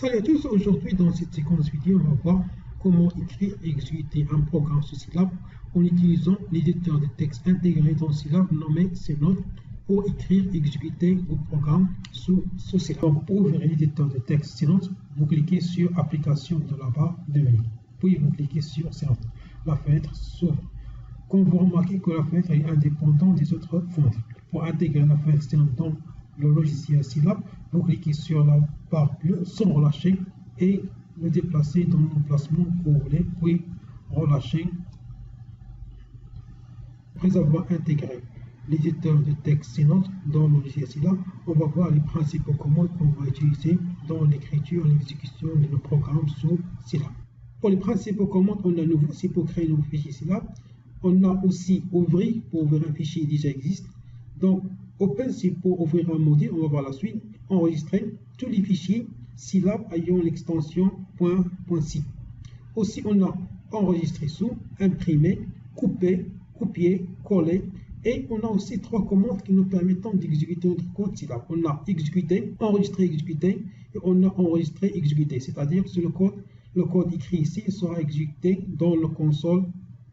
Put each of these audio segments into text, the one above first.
Salut à tous, aujourd'hui dans cette séquence vidéo, on va voir comment écrire et exécuter un programme sous Scilab en utilisant l'éditeur de texte intégré dans Scilab nommé CNote pour écrire et exécuter vos programmes sous Scilab. Donc, pour ouvrir l'éditeur de texte CNote, vous cliquez sur Application de la barre de menu, puis vous cliquez sur CNote. La fenêtre s'ouvre. Quand vous remarquez que la fenêtre est indépendante des autres fenêtres, pour intégrer la fenêtre CNote dans le logiciel Scilab, vous cliquez sur la barre bleue sans relâcher et le déplacer dans l'emplacement que vous voulez, puis relâcher. Après avoir intégré l'éditeur de texte CNote dans le logiciel Scilab, on va voir les principaux commandes qu'on va utiliser dans l'écriture et l'exécution de nos programmes sous Scilab. Pour les principaux commandes, on a nouveau, c'est pour créer un nouveau fichier Scilab. On a aussi ouvrir pour ouvrir un fichier qui déjà existe. Donc, Open, c'est pour ouvrir un module, on va voir la suite. Enregistrer tous les fichiers Scilab ayant l'extension .c. Aussi, on a enregistré sous, imprimer, couper, copier, coller. Et on a aussi trois commandes qui nous permettent d'exécuter notre code Scilab. On a exécuter, enregistrer, exécuter, et on a enregistré, exécuter. C'est-à-dire que le code écrit ici sera exécuté dans la console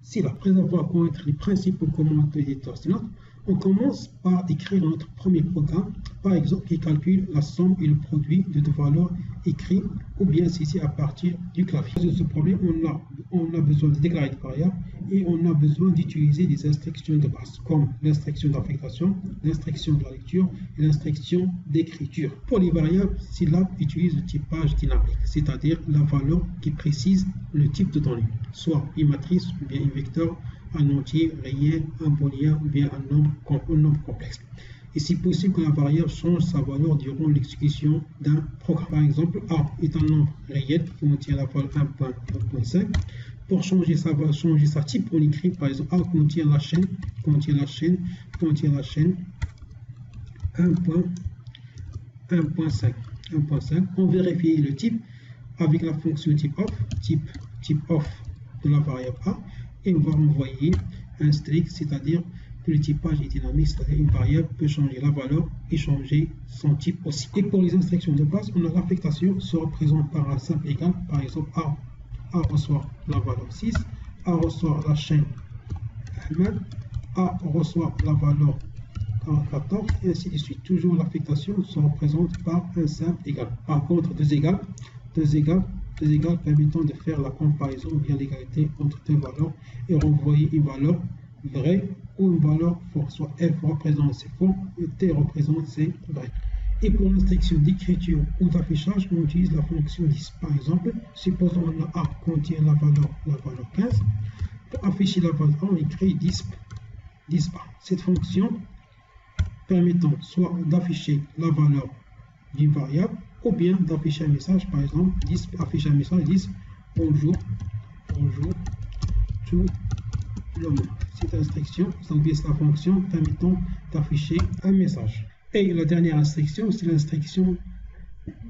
Scilab. Après avoir connaître les principaux commandes de l'éditeur CNote, on commence par écrire notre premier programme, par exemple, qui calcule la somme et le produit de deux valeurs écrites ou bien saisies à partir du clavier. Pour ce problème, on a besoin de déclarer des variables et on a besoin d'utiliser des instructions de base, comme l'instruction d'affectation, l'instruction de la lecture et l'instruction d'écriture. Pour les variables, Scilab utilise le typage dynamique, c'est-à-dire la valeur qui précise le type de données, soit une matrice ou bien un vecteur, un entier, réel, un booléen ou bien un nombre complexe. Et c'est possible que la variable change sa valeur durant l'exécution d'un programme. Par exemple, A est un nombre réel qui contient la valeur 1.5. Pour changer sa valeur, changer sa type, on écrit par exemple A contient la chaîne 1.5. On vérifie le type avec la fonction typeOf de la variable A. Et on va envoyer un strict, c'est-à-dire que le typage est dynamique, c'est-à-dire une variable peut changer la valeur et changer son type aussi. Et pour les instructions de base, on a l'affectation se représente par un simple égal, par exemple A reçoit la valeur 6, A reçoit la chaîne Ahmed, A reçoit la valeur 14, et ainsi de suite. Toujours l'affectation se représente par un simple égal. Par contre, deux égales permettant de faire la comparaison ou bien l'égalité entre deux valeurs et renvoyer une valeur vraie ou une valeur fausse. Soit F représente c'est faux et T représente c'est vrai. Et pour l'instruction d'écriture ou d'affichage, on utilise la fonction disp. Par exemple, supposons que A contient la valeur 15. Pour afficher la valeur 1, on écrit disp A. Cette fonction permettant soit d'afficher la valeur d'une variable ou bien d'afficher un message, par exemple, afficher un message, bonjour tout le monde. Cette instruction, c'est la fonction permettant d'afficher un message. Et la dernière instruction, c'est l'instruction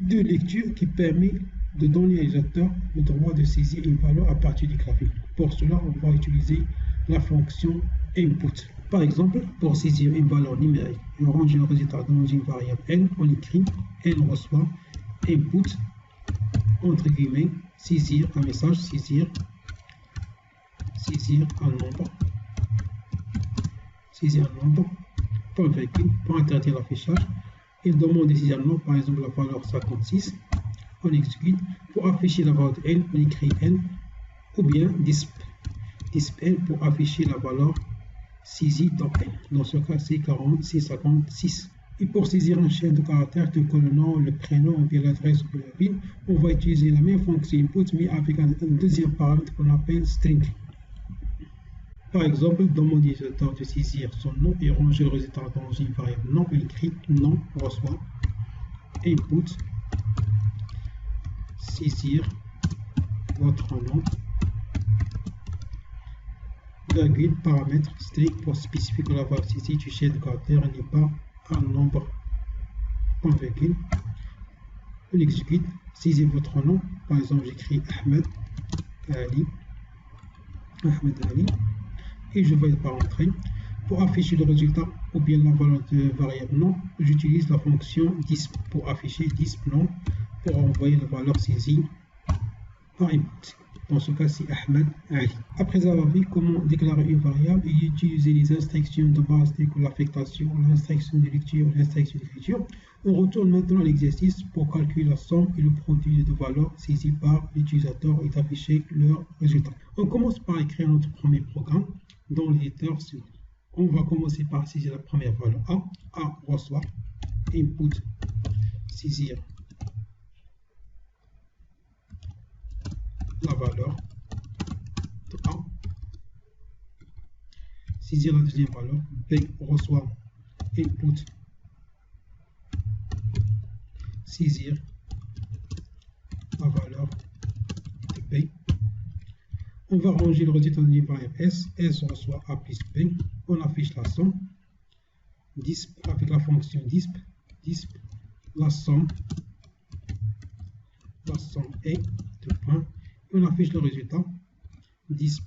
de lecture qui permet de donner à l'utilisateur le droit de saisir une valeur à partir du clavier. Pour cela, on va utiliser la fonction input. Par exemple, pour saisir une valeur numérique et ranger le résultat dans une variable n, on écrit n reçoit input entre guillemets saisir un message, saisir un nombre, point virgule, pour interdire l'affichage. Il demande de saisir un nombre, par exemple la valeur 56. On exécute. Pour afficher la valeur de n, on écrit n ou bien disp n pour afficher la valeur saisie dans n. Dans ce cas, c'est 56. Et pour saisir une chaîne de caractères tels que le nom, le prénom ou bien l'adresse ou la ville, on va utiliser la même fonction input mais avec un deuxième paramètre qu'on appelle string. Par exemple, demande à l'utilisateur de saisir son nom et ranger le résultat dans une variable nom, on écrit nom reçoit input saisir votre nom, virgule, paramètre strict pour spécifier que la valeur saisie du chaîne de caractères n'est pas un nombre, point virgule. On exécute, saisir votre nom, par exemple j'écris Ahmed Ali, et je vais pas rentrer. Pour afficher le résultat ou bien la valeur de variable nom, j'utilise la fonction disp pour afficher disp nom pour envoyer la valeur saisie par input. Dans ce cas, c'est Ahmed Ali. Après avoir vu comment déclarer une variable et utiliser les instructions de base telles que l'affectation, l'instruction de lecture, l'instruction d'écriture, on retourne maintenant à l'exercice pour calculer la somme et le produit de valeurs saisies par l'utilisateur et afficher leur résultat. On commence par écrire notre premier programme dans l'éditeur suivant. On va commencer par saisir la première valeur A. A reçoit input saisir la valeur de A. Saisir la deuxième valeur. B reçoit input saisir la valeur de B. On va ranger le résultat d'une variable S. S reçoit A plus B. On affiche la somme. Disp avec la fonction disp. Disp la somme est de points. On affiche le résultat, disp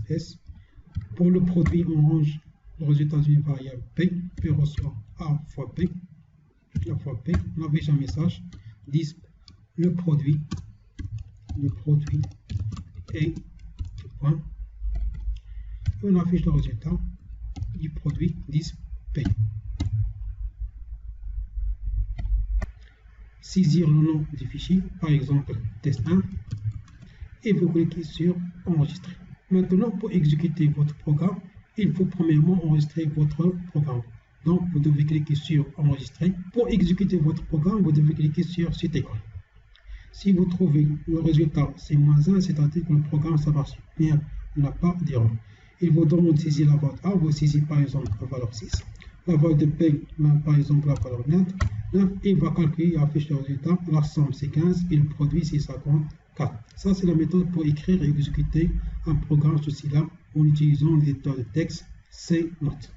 S. Pour le produit, on range le résultat d'une variable P. P reçoit A fois P. La fois P, on affiche un message, disp le produit est de point. Et on affiche le résultat du produit, disp P. Saisir le nom du fichier, par exemple test1, et vous cliquez sur enregistrer. Maintenant, pour exécuter votre programme, il faut premièrement enregistrer votre programme. Donc, vous devez cliquer sur enregistrer. Pour exécuter votre programme, vous devez cliquer sur cette école. Si vous trouvez le résultat c'est -1, c'est-à-dire que le programme ça marche bien, il n'a pas d'erreur. Il vous demande de saisir la valeur A, vous saisissez par exemple la valeur 6. La valeur de P, par exemple la valeur 9, il va calculer et afficher le résultat. La somme c'est 15 et le produit c'est 54. Ça c'est la méthode pour écrire et exécuter un programme ceci là en utilisant l'éditeur de texte C-Note.